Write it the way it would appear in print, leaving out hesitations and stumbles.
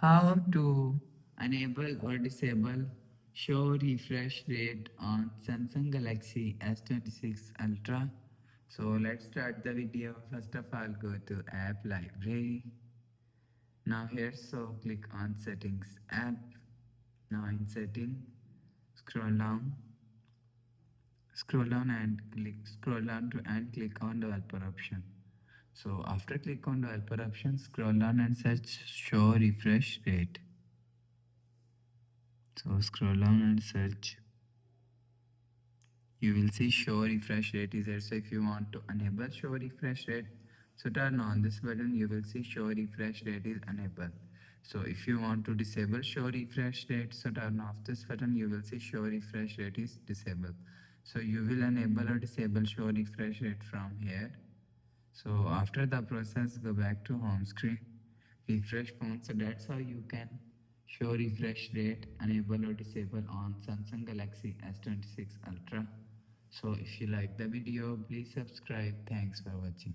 How to enable or disable show refresh rate on Samsung Galaxy S26 Ultra. So let's start the video. First of all, go to app library. Now here, so click on settings app. Now in setting, scroll down, scroll down to and click on developer option. So after click on developer option, scroll down and search show refresh rate. So scroll down and search. You will see show refresh rate is there. So if you want to enable show refresh rate, so turn on this button. You will see show refresh rate is enabled. So if you want to disable show refresh rate, so turn off this button. You will see show refresh rate is disabled. So you will enable or disable show refresh rate from here. So after the process, go back to home screen, refresh phone. So that's how you can show refresh rate, enable or disable on Samsung Galaxy S26 Ultra. So if you like the video, please subscribe. Thanks for watching.